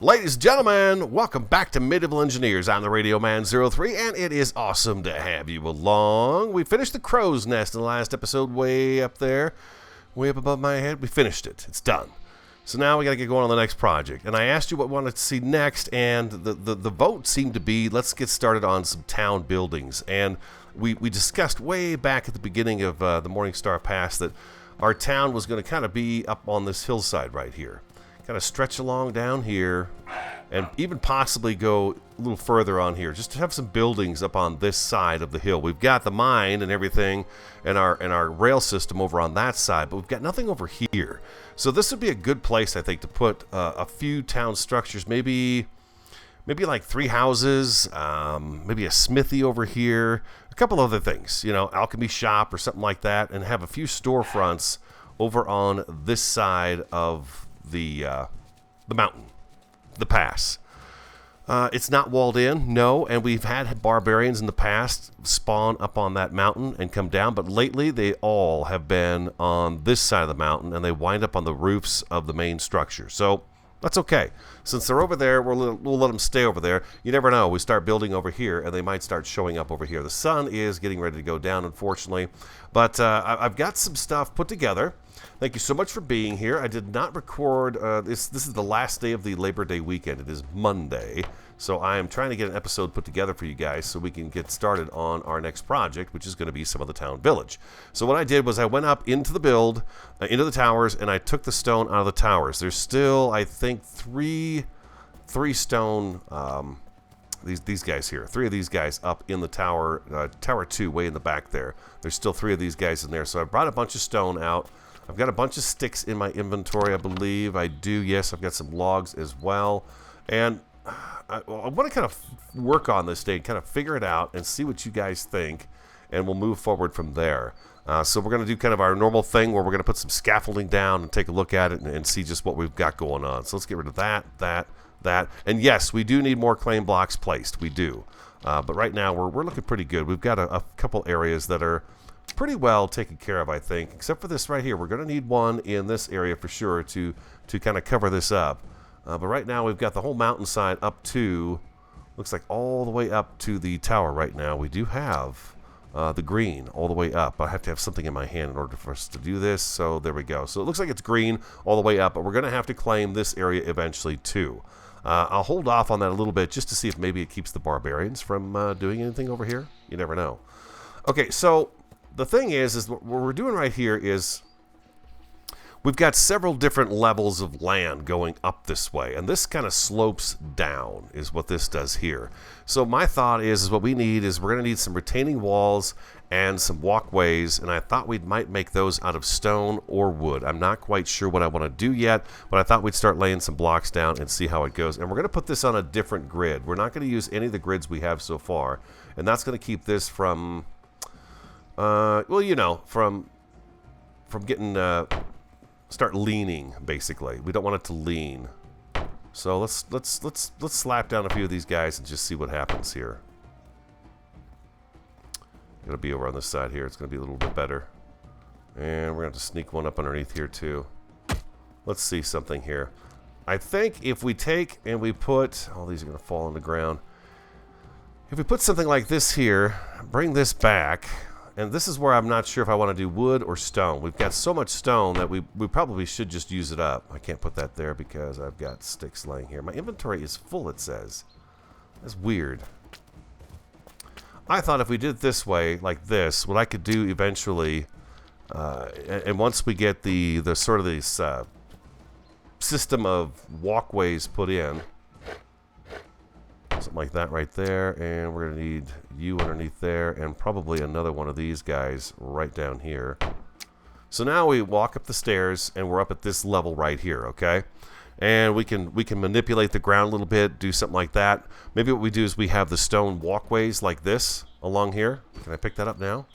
Ladies and gentlemen, welcome back to Medieval Engineers. I'm the Radio Man 03, and it is awesome to have you along. We finished the crow's nest in the last episode, way up there, way up above my head. We finished it. It's done. So now we got to get going on the next project. And I asked you what we wanted to see next, and the vote seemed to be, let's get started on some town buildings. And we discussed way back at the beginning of the Morning Star Pass that our town was going to kind of be up on this hillside right here. Kind of stretch along down here and even possibly go a little further on here just to have some buildings up on this side of the hill. We've got the mine and everything and our rail system over on that side, but we've got nothing over here. So this would be a good place, I think, to put a few town structures, maybe like 3 houses, maybe a smithy over here, a couple other things, alchemy shop or something like that, and have a few storefronts over on this side of the mountain, the pass. It's not walled in, no, and we've had barbarians in the past spawn up on that mountain and come down, but lately they all have been on this side of the mountain, and they wind up on the roofs of the main structure. So that's okay. Since they're over there, we'll let them stay over there. You never know. We start building over here, and they might start showing up over here. The sun is getting ready to go down, unfortunately, but I've got some stuff put together. Thank you so much for being here. I did not record, this is the last day of the Labor Day weekend. It is Monday, so I am trying to get an episode put together for you guys so we can get started on our next project, which is going to be some of the town village. So what I did was I went up into the build, into the towers, and I took the stone out of the towers. There's still, I think, three stone, these guys here, 3 of these guys up in the tower, tower 2 way in the back there. There's still 3 of these guys in there, so I brought a bunch of stone out. I've got a bunch of sticks in my inventory, I believe. I do, yes, I've got some logs as well. And I want to kind of work on this day, kind of figure it out and see what you guys think, and we'll move forward from there. So we're going to do kind of our normal thing where we're going to put some scaffolding down and take a look at it and see just what we've got going on. So let's get rid of that. And yes, we do need more claim blocks placed. We do. But right now, we're looking pretty good. We've got a couple areas that are pretty well taken care of, I think, except for this right here. We're going to need one in this area for sure to kind of cover this up. But right now we've got the whole mountainside up to, looks like all the way up to the tower right now. We do have the green all the way up. I have to have something in my hand in order for us to do this, so there we go. So it looks like it's green all the way up, but we're going to have to claim this area eventually too. I'll hold off on that a little bit just to see if maybe it keeps the barbarians from doing anything over here. You never know. Okay, so the thing is what we're doing right here is we've got several different levels of land going up this way, and this kind of slopes down is what this does here. So my thought is what we need is we're going to need some retaining walls and some walkways, and I thought we might make those out of stone or wood. I'm not quite sure what I want to do yet, but I thought we'd start laying some blocks down and see how it goes. And we're going to put this on a different grid. We're not going to use any of the grids we have so far, and that's going to keep this from from getting start leaning, basically. We don't want it to lean. So let's slap down a few of these guys and just see what happens here. Gonna be over on this side here. It's gonna be a little bit better. And we're gonna have to sneak one up underneath here too. Let's see something here. I think if we take and we put, all these are gonna fall on the ground. If we put something like this here, bring this back, and this is where I'm not sure if I want to do wood or stone. We've got so much stone that we probably should just use it up. I can't put that there because I've got sticks laying here. My inventory is full, it says. That's weird. I thought if we did it this way, like this, what I could do eventually, and once we get the sort of this system of walkways put in, something like that right there, and we're going to need you underneath there, and probably another one of these guys right down here. So now we walk up the stairs, and we're up at this level right here, okay? And we can manipulate the ground a little bit, do something like that. Maybe what we do is we have the stone walkways like this along here. Can I pick that up now?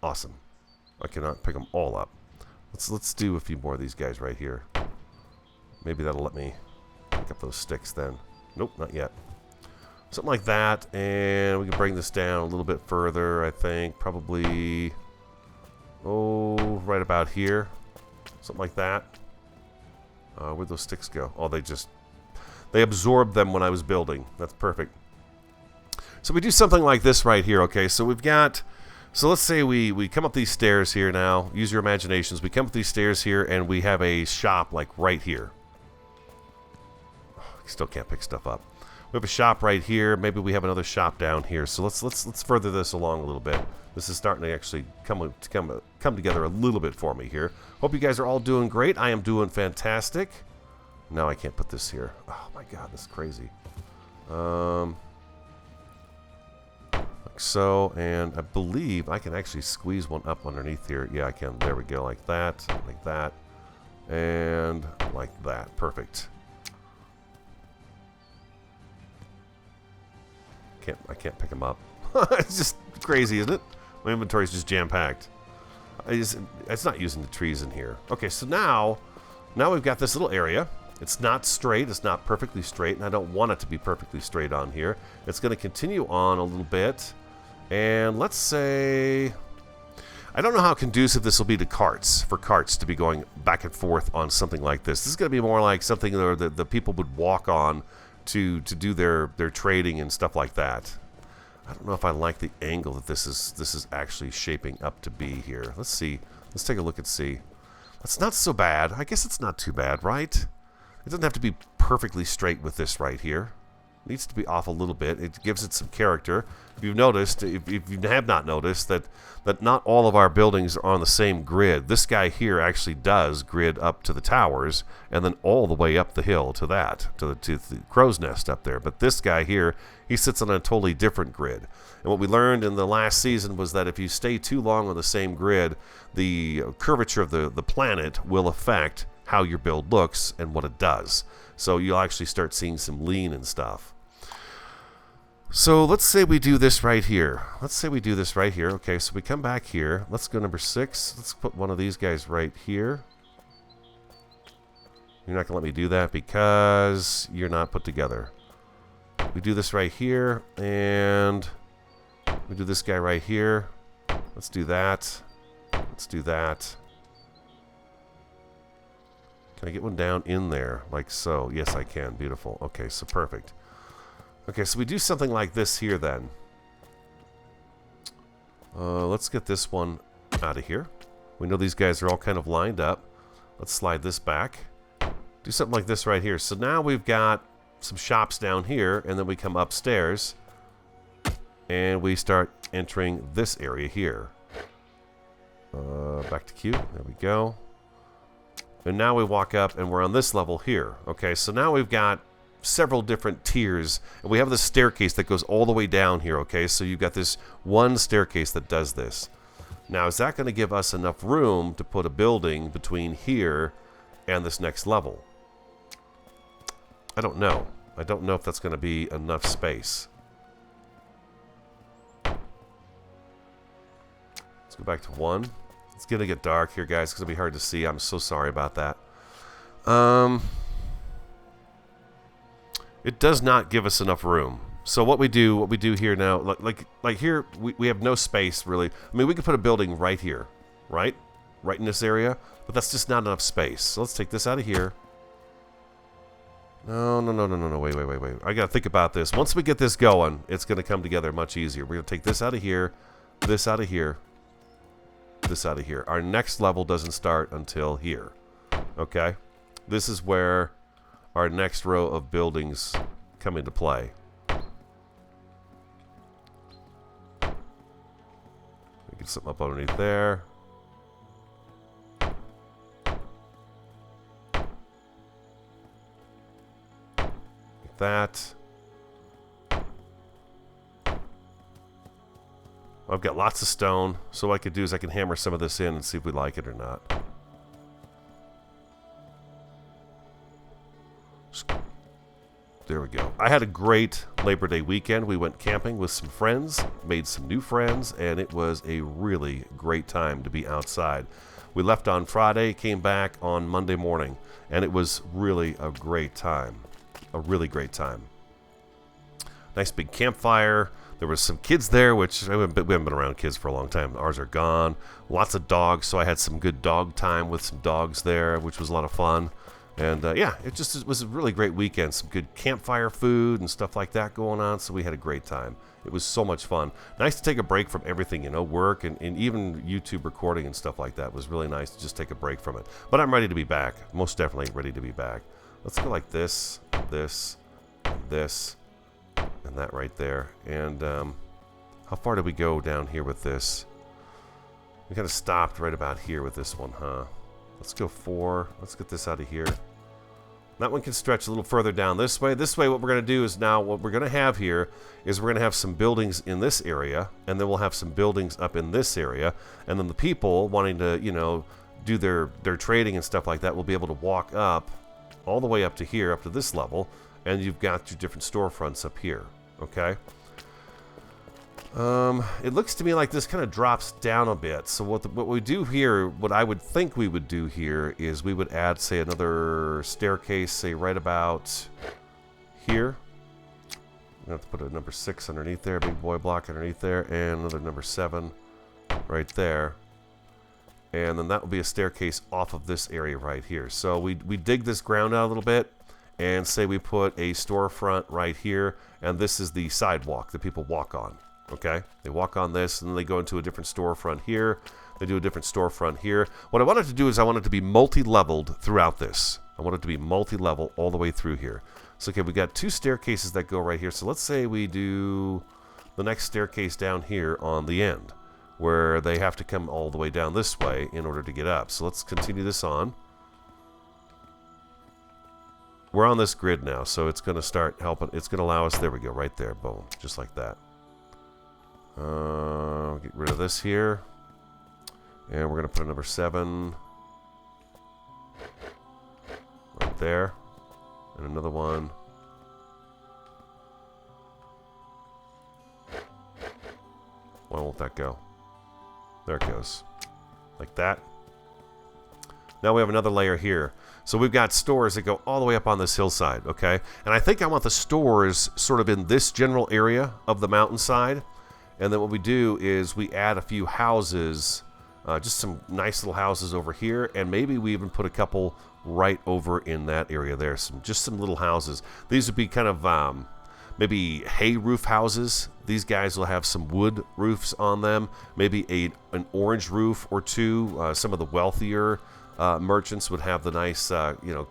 Awesome. I cannot pick them all up. Let's do a few more of these guys right here. Maybe that'll let me pick up those sticks then. Nope, not yet. Something like that, and we can bring this down a little bit further, I think. Probably, right about here. Something like that. Where'd those sticks go? Oh, they absorbed them when I was building. That's perfect. So we do something like this right here, okay? So let's say we come up these stairs here now. Use your imaginations. We come up these stairs here, and we have a shop like right here. Oh, I still can't pick stuff up. We have a shop right here. Maybe we have another shop down here. So let's further this along a little bit. This is starting to actually come together a little bit for me here. Hope you guys are all doing great. I am doing fantastic. Now I can't put this here. Oh my God, this is crazy. Like so, and I believe I can actually squeeze one up underneath here. Yeah, I can. There we go, like that, and like that. Perfect. I can't pick them up. It's just crazy, isn't it? My inventory is just jam-packed. It's not using the trees in here. Okay, so now we've got this little area. It's not straight. It's not perfectly straight, and I don't want it to be perfectly straight on here. It's going to continue on a little bit, and let's say... I don't know how conducive this will be to carts, for carts to be going back and forth on something like this. This is going to be more like something that the people would walk on to do their trading and stuff like that. I don't know if I like the angle that this is actually shaping up to be here. Let's see. Let's take a look and see. That's not so bad. I guess it's not too bad, right? It doesn't have to be perfectly straight with this right here. It needs to be off a little bit. It gives it some character. If you've noticed, if you have not noticed, that not all of our buildings are on the same grid. This guy here actually does grid up to the towers and then all the way up the hill to the crow's nest up there. But this guy here, he sits on a totally different grid. And what we learned in the last season was that if you stay too long on the same grid, the curvature of the planet will affect how your build looks and what it does. So you'll actually start seeing some lean and stuff. So let's say we do this right here. Okay, so we come back here. Let's go number 6. Let's put one of these guys right here. You're not going to let me do that because you're not put together. We do this right here, and we do this guy right here. Let's do that. Let's do that. Can I get one down in there, like so? Yes, I can. Beautiful. Okay, so perfect. Okay, so we do something like this here then. Let's get this one out of here. We know these guys are all kind of lined up. Let's slide this back. Do something like this right here. So now we've got some shops down here, and then we come upstairs, and we start entering this area here. Back to Q. There we go. And now we walk up, and we're on this level here. Okay, so now we've got several different tiers, and we have this staircase that goes all the way down here. Okay, so you've got this one staircase that does this. Now, is that going to give us enough room to put a building between here and this next level? I don't know. I don't know if that's going to be enough space. Let's go back to 1. It's going to get dark here, guys. It's going to be hard to see. I'm so sorry about that. It does not give us enough room. So what we do here now, like here, we have no space really. I mean, we could put a building right here, right in this area, but that's just not enough space. So let's take this out of here. No, wait. I gotta think about this. Once we get this going, it's gonna come together much easier. We're gonna take this out of here, this out of here, this out of here. Our next level doesn't start until here. Okay? This is where our next row of buildings come into play. Get something up underneath there. Like that. I've got lots of stone, so what I could do is I can hammer some of this in and see if we like it or not. There we go. I had a great Labor Day weekend. We went camping with some friends, made some new friends, and it was a really great time to be outside. We left on Friday, came back on Monday morning, and it was really a great time. A really great time. Nice big campfire. There was some kids there, which we haven't been around kids for a long time. Ours are gone. Lots of dogs, so I had some good dog time with some dogs there, which was a lot of fun. And yeah, it was a really great weekend. Some good campfire food and stuff like that going on. So we had a great time. It was so much fun. Nice to take a break from everything, work and even YouTube recording and stuff like that. It was really nice to just take a break from it. But I'm ready to be back. Most definitely ready to be back. Let's go like this, this, this, and that right there. And how far did we go down here with this? We kind of stopped right about here with this one, huh? Let's go 4. Let's get this out of here. That one can stretch a little further down this way. This way, what we're going to do is now what we're going to have here is we're going to have some buildings in this area, and then we'll have some buildings up in this area. And then the people wanting to, do their trading and stuff like that will be able to walk up all the way up to here, up to this level, and you've got your different storefronts up here, okay? It looks to me like this kind of drops down a bit. So what we do here, what I would think we would do here is we would add, say, another staircase, say, right about here. I'm going to have to put a number 6 underneath there, big boy block underneath there, and another number 7 right there. And then that will be a staircase off of this area right here. So we dig this ground out a little bit, and say we put a storefront right here, and this is the sidewalk that people walk on. Okay, they walk on this, and then they go into a different storefront here. They do a different storefront here. What I wanted to do is I wanted to be multi-leveled throughout this. I want it to be multi-level all the way through here. So, okay, we got 2 staircases that go right here. So let's say we do the next staircase down here on the end, where they have to come all the way down this way in order to get up. So let's continue this on. We're on this grid now, so it's going to start helping. It's going to allow us, there we go, right there, boom, just like that. Get rid of this here, and we're going to put a number 7 right there, and another one why won't that go? There it goes, like that. Now we have another layer here. So we've got stores that go all the way up on this hillside, okay? And I think I want the stores sort of in this general area of the mountainside. And then what we do is we add a few houses, just some nice little houses over here, and maybe we even put a couple right over in that area there. Just some little houses. These would be kind of maybe hay roof houses. These guys will have some wood roofs on them, maybe an orange roof or 2. Some of the wealthier merchants would have the nice,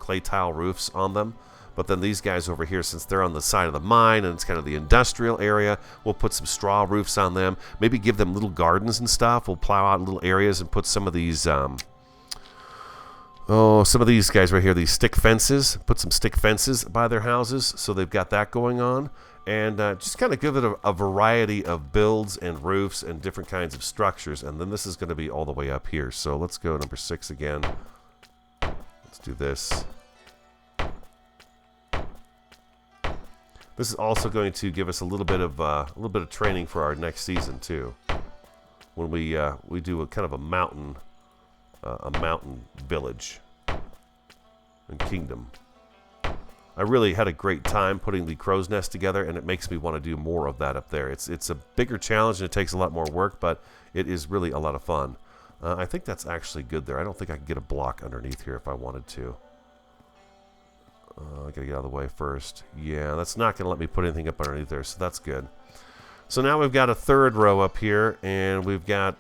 clay tile roofs on them. But then these guys over here, since they're on the side of the mine and it's kind of the industrial area, we'll put some straw roofs on them. Maybe give them little gardens and stuff. We'll plow out little areas and put some of these, some of these guys right here, these stick fences. Put some stick fences by their houses, so they've got that going on. And just kind of give it a variety of builds and roofs and different kinds of structures. And then this is going to be all the way up here. So let's go number 6 again. Let's do this. This is also going to give us a little bit of training for our next season too, when we do a kind of a mountain village and kingdom. I really had a great time putting the crow's nest together, and it makes me want to do more of that up there. It's a bigger challenge and it takes a lot more work, but it is really a lot of fun. I think that's actually good there. I don't think I can get a block underneath here if I wanted to. I gotta get out of the way first. Yeah, that's not gonna let me put anything up underneath there, so that's good. So now we've got a 3rd row up here, and we've got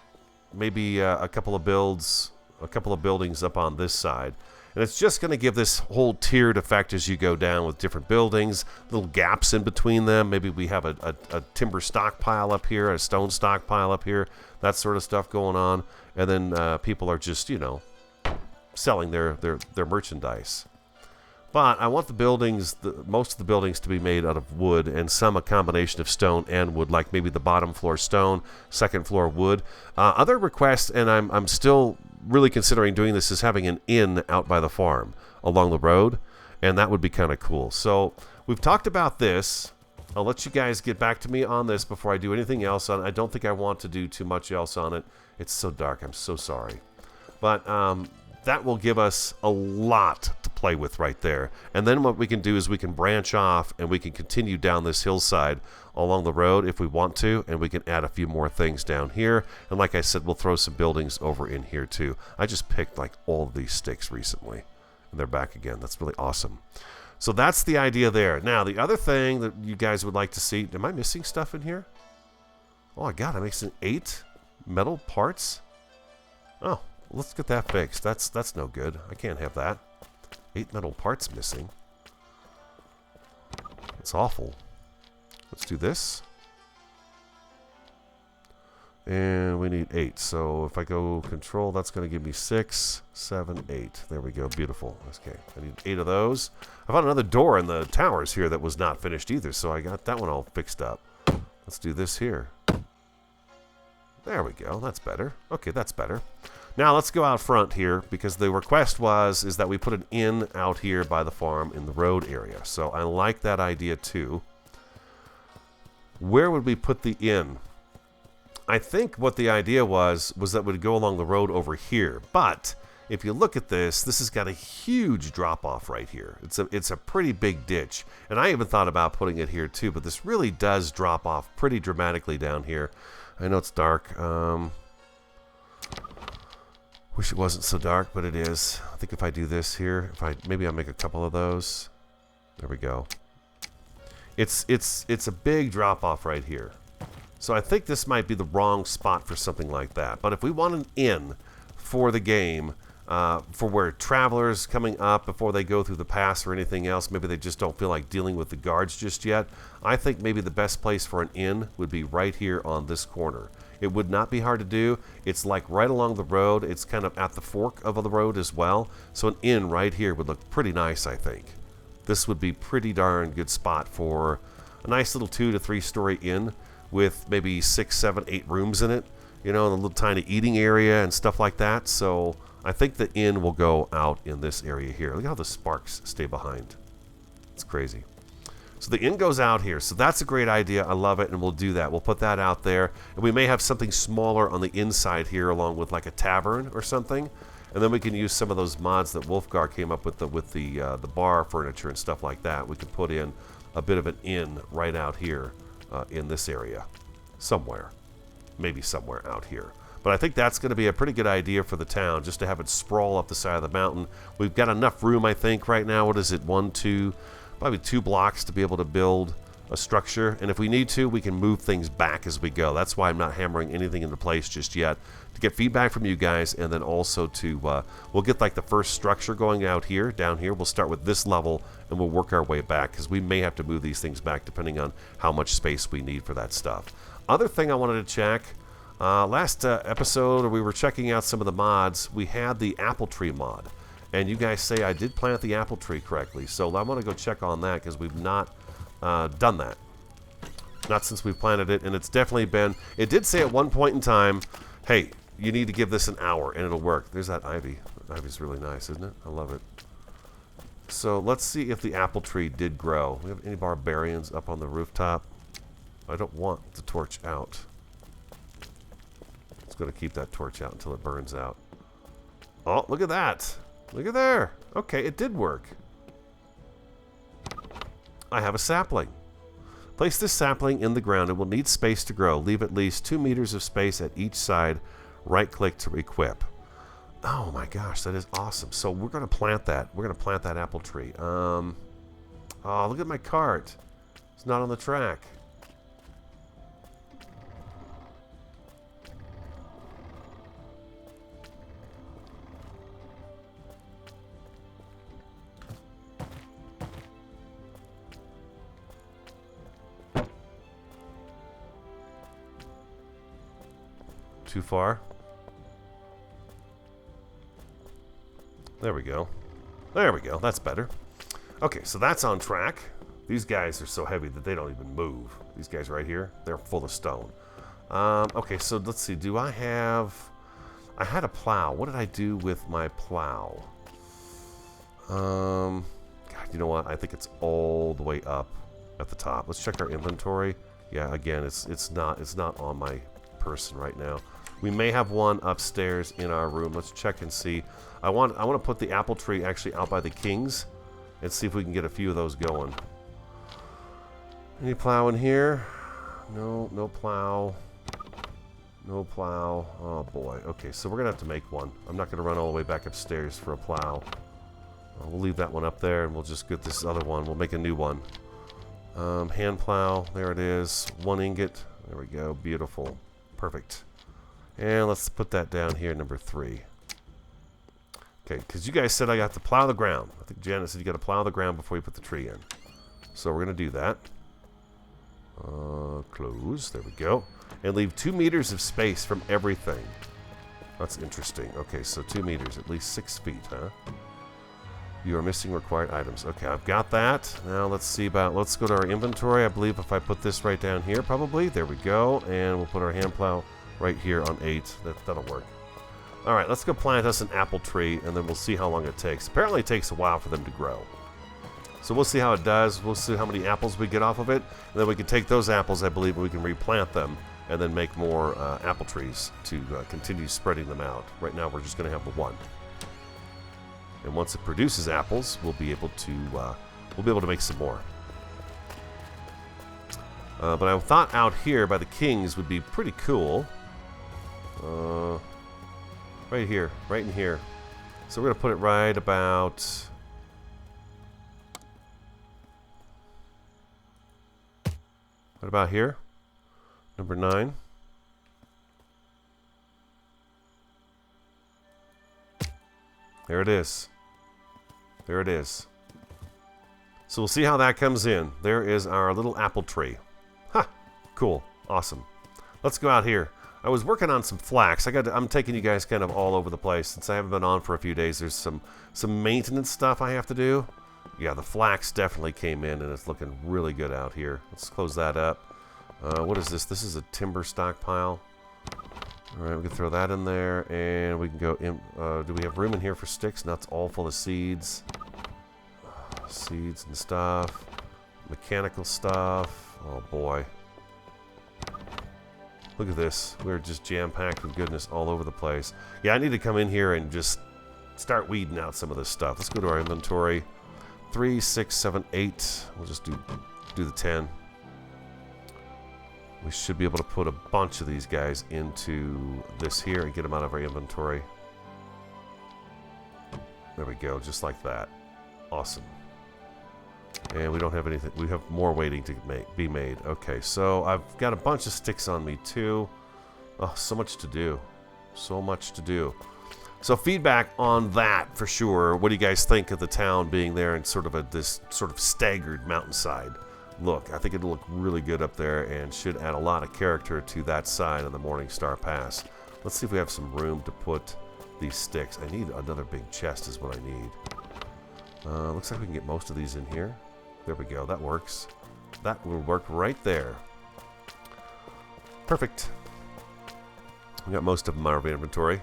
maybe a couple of buildings up on this side. And it's just going to give this whole tiered effect as you go down with different buildings, little gaps in between them. Maybe we have a timber stockpile up here, a stone stockpile up here, that sort of stuff going on. And then people are just, selling their merchandise. But I want the buildings, most of the buildings, to be made out of wood, and some a combination of stone and wood, like maybe the bottom floor stone, second floor wood. Other requests, and I'm still really considering doing this, is having an inn out by the farm along the road, and that would be kind of cool. So we've talked about this. I'll let you guys get back to me on this before I do anything else on it. I don't think I want to do too much else on it. It's so dark. I'm so sorry. But that will give us a lot to play with right there. And then what we can do is we can branch off and we can continue down this hillside along the road if we want to, and we can add a few more things down here. And like I said, we'll throw some buildings over in here too. I just picked like all of these sticks recently, And they're back again. That's really awesome. So that's the idea there. Now, the other thing that you guys would like to see... Am I missing stuff in here? Oh, my God. I'm missing 8 metal parts? Oh, let's get that fixed. That's no good. I can't have that. 8 metal parts missing. It's awful. Let's do this. And we need 8. So if I go control, that's going to give me 6, 7, 8. There we go. Beautiful. Okay. I need 8 of those. I found another door in the towers here that was not finished either. So I got that one all fixed up. Let's do this here. There we go. That's better. Okay, that's better. Now let's go out front here because the request is that we put an inn out here by the farm in the road area. So I like that idea too. Where would we put the inn? I think what the idea was that we'd go along the road over here. But if you look at this has got a huge drop off right here. It's a pretty big ditch. And I even thought about putting it here too, but this really does drop off pretty dramatically down here. I know it's dark. Wish it wasn't so dark, but it is. I think if I do this here, maybe I'll make a couple of those. There we go. It's a big drop off right here. So I think this might be the wrong spot for something like that. But if we want an inn for the game, for where travelers coming up before they go through the pass or anything else, maybe they just don't feel like dealing with the guards just yet, I think maybe the best place for an inn would be right here on this corner. It would not be hard to do. It's like right along the road. It's kind of at the fork of the road as well. So an inn right here would look pretty nice, I think. This would be pretty darn good spot for a nice little 2 to 3 story inn with maybe 6, 7, 8 rooms in it, you know, and a little tiny eating area and stuff like that. So I think the inn will go out in this area here. Look how the sparks stay behind. It's crazy. So the inn goes out here. So that's a great idea. I love it, and we'll do that. We'll put that out there, and we may have something smaller on the inside here along with like a tavern or something. And then we can use some of those mods that Wolfgar came up with the bar furniture and stuff like that. We could put in a bit of an inn right out here in this area somewhere. Maybe somewhere out here. But I think that's going to be a pretty good idea for the town, just to have it sprawl up the side of the mountain. We've got enough room, I think, right now. What is it? 1, 2, probably 2 blocks to be able to build a structure. And if we need to, we can move things back as we go. That's why I'm not hammering anything into place just yet. To get feedback from you guys, and then also to, we'll get like the first structure going out here, down here. We'll start with this level, and we'll work our way back, because we may have to move these things back depending on how much space we need for that stuff. Other thing I wanted to check, last episode, we were checking out some of the mods. We had the apple tree mod, and you guys say I did plant the apple tree correctly, so I want to go check on that, because we've not done that. Not since we've planted it, and it's definitely been, it did say at one point in time, hey, you need to give this an hour, and it'll work. There's that ivy. That ivy's really nice, isn't it? I love it. So let's see if the apple tree did grow. We have any barbarians up on the rooftop? I don't want the torch out. It's going to keep that torch out until it burns out. Oh, look at that. Look at there. Okay, it did work. I have a sapling. Place this sapling in the ground. It will need space to grow. Leave at least 2 meters of space at each side. Right-click to equip. Oh my gosh, that is awesome. So we're going to plant that. We're going to plant that apple tree. Oh, look at my cart. It's not on the track. Too far. There we go. There we go. That's better. Okay, so that's on track. These guys are so heavy that they don't even move. These guys right here, they're full of stone. Okay, so let's see. Do I have... I had a plow. What did I do with my plow? God, you know what? I think it's all the way up at the top. Let's check our inventory. Yeah, again, it's not on my person right now. We may have one upstairs in our room. Let's check and see. I want to put the apple tree actually out by the kings and see if we can get a few of those going. Any plow in here? No, no plow. No plow. Oh boy. Okay, so we're gonna have to make one. I'm not gonna run all the way back upstairs for a plow. We'll leave that one up there, and we'll just get this other one. We'll make a new one. Hand plow. There it is. 1 ingot. There we go. Beautiful. Perfect. And let's put that down here, number 3. Okay, because you guys said I got to plow the ground. I think Janet said you got to plow the ground before you put the tree in. So we're going to do that. Close. There we go. And leave 2 meters of space from everything. That's interesting. Okay, so 2 meters, at least 6 feet, huh? You are missing required items. Okay, I've got that. Now let's go to our inventory. I believe if I put this right down here, probably. There we go. And we'll put our hand plow right here on 8. That'll work. All right, let's go plant us an apple tree, and then we'll see how long it takes. Apparently it takes a while for them to grow. So we'll see how it does. We'll see how many apples we get off of it. And then we can take those apples, I believe, and we can replant them and then make more apple trees to continue spreading them out. Right now we're just going to have the 1. And once it produces apples, we'll be able to make some more. But I thought out here by the Kings would be pretty cool. Right here, right in here. So we're going to put it right about... What about here? Number 9. There it is. There it is. So we'll see how that comes in. There is our little apple tree. Ha! Cool. Awesome. Let's go out here. I was working on some flax. I'm taking you guys kind of all over the place since I haven't been on for a few days. There's some maintenance stuff I have to do. Yeah, the flax definitely came in, and it's looking really good out here. Let's close that up. What is this? This is a timber stockpile. All right, we can throw that in there, and we can go in. Do we have room in here for sticks? No, it's all full of seeds. Seeds and stuff. Mechanical stuff. Oh, boy. Look at this. We're just jam-packed with goodness all over the place. Yeah, I need to come in here and just start weeding out some of this stuff. Let's go to our inventory. 3, 6, 7, 8. We'll just do the 10. We should be able to put a bunch of these guys into this here and get them out of our inventory. There we go, just like that. Awesome. And we don't have anything. We have more waiting to be made. Okay, so I've got a bunch of sticks on me too. Oh, so much to do. So much to do. So feedback on that for sure. What do you guys think of the town being there in sort of this sort of staggered mountainside look? I think it'll look really good up there and should add a lot of character to that side of the Morning Star Pass. Let's see if we have some room to put these sticks. I need another big chest is what I need. Looks like we can get most of these in here. There we go. That works. That will work right there. Perfect. We got most of them out of our inventory.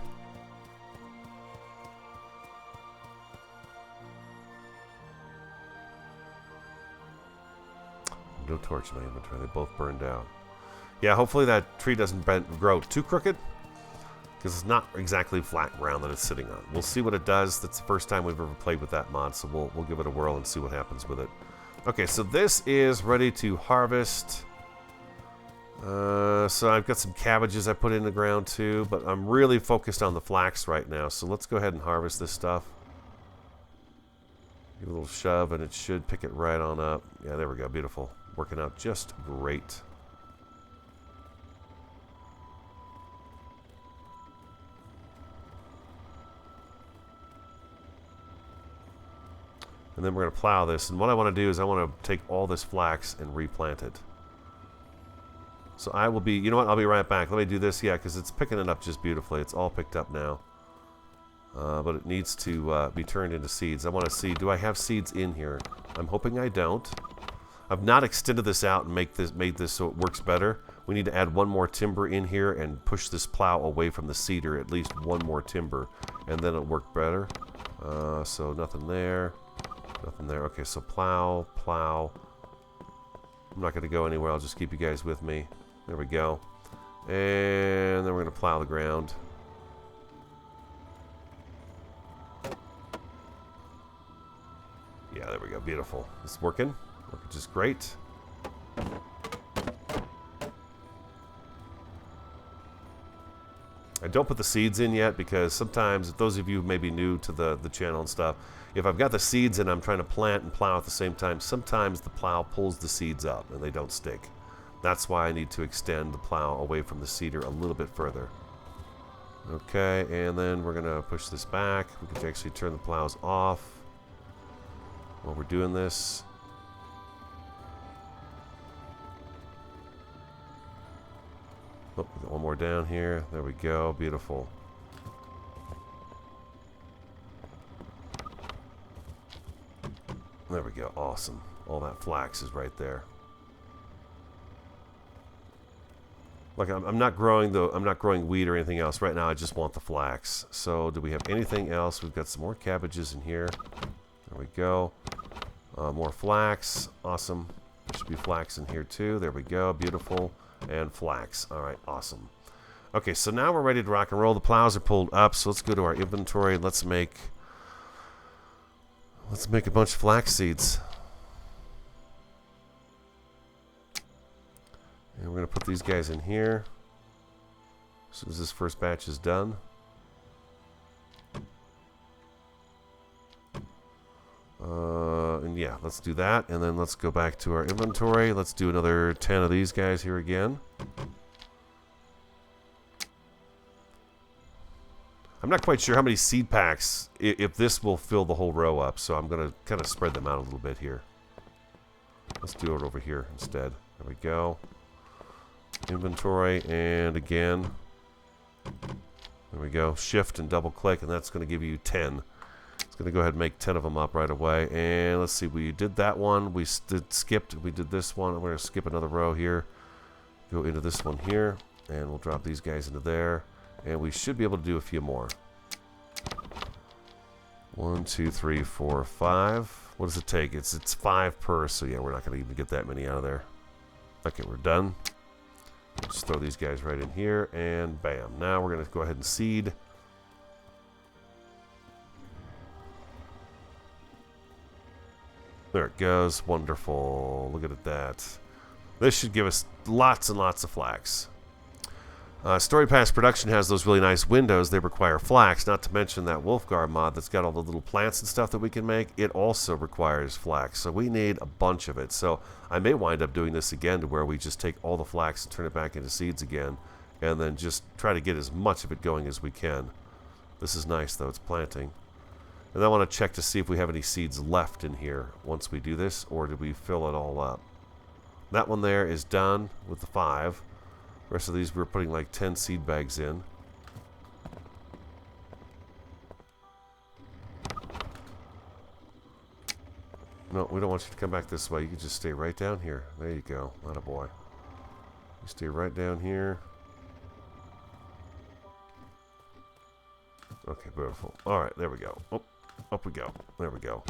No torch in my inventory. They both burned out. Yeah, hopefully that tree doesn't grow too crooked, because it's not exactly flat ground that it's sitting on. We'll see what it does. That's the first time we've ever played with that mod, so we'll give it a whirl and see what happens with it. Okay, so this is ready to harvest. So I've got some cabbages I put in the ground too, but I'm really focused on the flax right now. So let's go ahead and harvest this stuff. Give it a little shove, and it should pick it right on up. Yeah, there we go. Beautiful. Working out just great. And then we're going to plow this. And what I want to do is I want to take all this flax and replant it. So I will be, you know what, I'll be right back. Let me do this, yeah, because it's picking it up just beautifully. It's all picked up now. But it needs to be turned into seeds. I want to see, do I have seeds in here? I'm hoping I don't. I've not extended this out and made this so it works better. We need to add one more timber in here and push this plow away from the cedar, at least one more timber, and then it'll work better. So nothing there. Nothing there. Okay, so plow, plow. I'm not going to go anywhere. I'll just keep you guys with me. There we go. And then we're going to plow the ground. Yeah, there we go. Beautiful. It's working. Working just great. I don't put the seeds in yet because sometimes, if those of you who may be new to the channel and stuff, if I've got the seeds and I'm trying to plant and plow at the same time, sometimes the plow pulls the seeds up and they don't stick. That's why I need to extend the plow away from the seeder a little bit further. Okay, and then we're going to push this back. We can actually turn the plows off while we're doing this. Oh, we got one more down here. There we go. Beautiful. There we go. Awesome. All that flax is right there. Like I'm not growing wheat or anything else right now. I just want the flax. So do we have anything else? We've got some more cabbages in here. There we go. More flax. Awesome. There should be flax in here too. There we go. Beautiful. And flax. All right. Awesome. Okay. So now we're ready to rock and roll. The plows are pulled up. So let's go to our inventory. Let's make a bunch of flax seeds. And we're going to put these guys in here as soon as this first batch is done. And yeah, let's do that. And then let's go back to our inventory. Let's do another 10 of these guys here again. I'm not quite sure how many seed packs, if this will fill the whole row up. So I'm going to kind of spread them out a little bit here. Let's do it over here instead. There we go. Inventory, and again, there we go. Shift and double click, and that's going to give you 10. It's going to go ahead and make 10 of them up right away. And let's see, we did that one. We skipped. We did this one. I'm going to skip another row here. Go into this one here, and we'll drop these guys into there. And we should be able to do a few more. 1, 2, 3, 4, 5. What does it take? It's 5 per. So yeah, we're not going to even get that many out of there. Okay, we're done. Just throw these guys right in here, and bam. Now we're going to go ahead and seed. There it goes. Wonderful. Look at that. This should give us lots and lots of flax. Story Pass Production has those really nice windows. They require flax, not to mention that Wolfgar mod that's got all the little plants and stuff that we can make. It also requires flax, so we need a bunch of it. So I may wind up doing this again to where we just take all the flax and turn it back into seeds again, and then just try to get as much of it going as we can. This is nice, though. It's planting. And I want to check to see if we have any seeds left in here once we do this, or did we fill it all up? That one there is done with the 5. The rest of these we're putting like 10 seed bags in. No, we don't want you to come back this way. You can just stay right down here. There you go. Attaboy. You stay right down here. Okay, beautiful. Alright, there we go. Oh, up we go. There we go.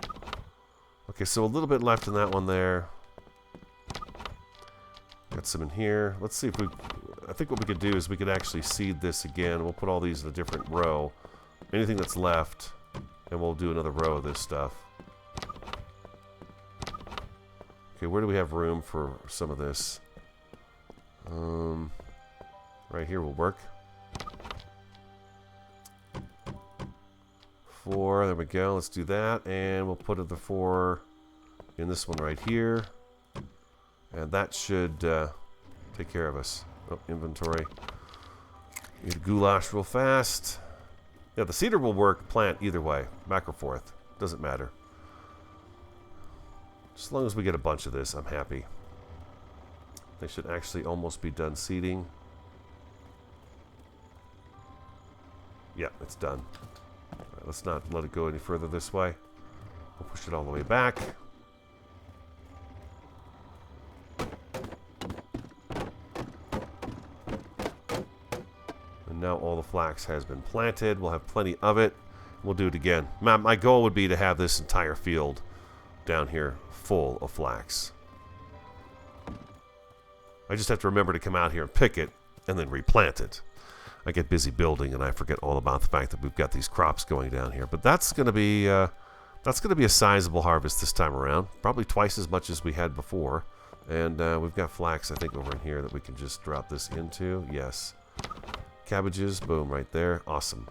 Okay, so a little bit left in that one there. Got some in here. Let's see if we... I think what we could do is we could actually seed this again. We'll put all these in a different row. Anything that's left, and we'll do another row of this stuff. Okay, where do we have room for some of this? Right here will work. 4, there we go. Let's do that, and we'll put the 4 in this one right here. And that should take care of us. Oh, inventory. Need a goulash real fast. Yeah, the cedar will work plant either way. Back or forth. Doesn't matter. As long as we get a bunch of this, I'm happy. They should actually almost be done seeding. Yeah, it's done. All right, let's not let it go any further this way. We'll push it all the way back. Now all the flax has been planted. We'll have plenty of it. We'll do it again. My goal would be to have this entire field down here full of flax. I just have to remember to come out here and pick it and then replant it. I get busy building and I forget all about the fact that we've got these crops going down here. But that's going to be a sizable harvest this time around. Probably twice as much as we had before. And we've got flax, I think, over in here that we can just drop this into. Yes. Cabbages, boom, right there. Awesome.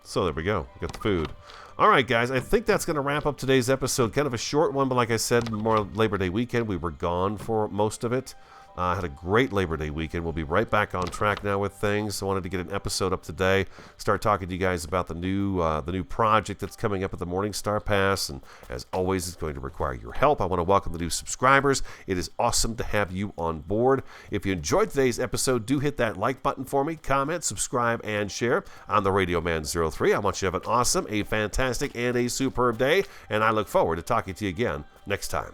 So there we go. We got the food. All right, guys, I think that's going to wrap up today's episode. Kind of a short one, but like I said, more Labor Day weekend. We were gone for most of it. Had a great Labor Day weekend. We'll be right back on track now with things. I wanted to get an episode up today, start talking to you guys about the new project that's coming up at the Morningstar Pass, and as always, it's going to require your help. I want to welcome the new subscribers. It is awesome to have you on board. If you enjoyed today's episode, do hit that like button for me, comment, subscribe, and share. I'm the Radio Man 03. I want you to have an awesome, a fantastic, and a superb day, and I look forward to talking to you again next time.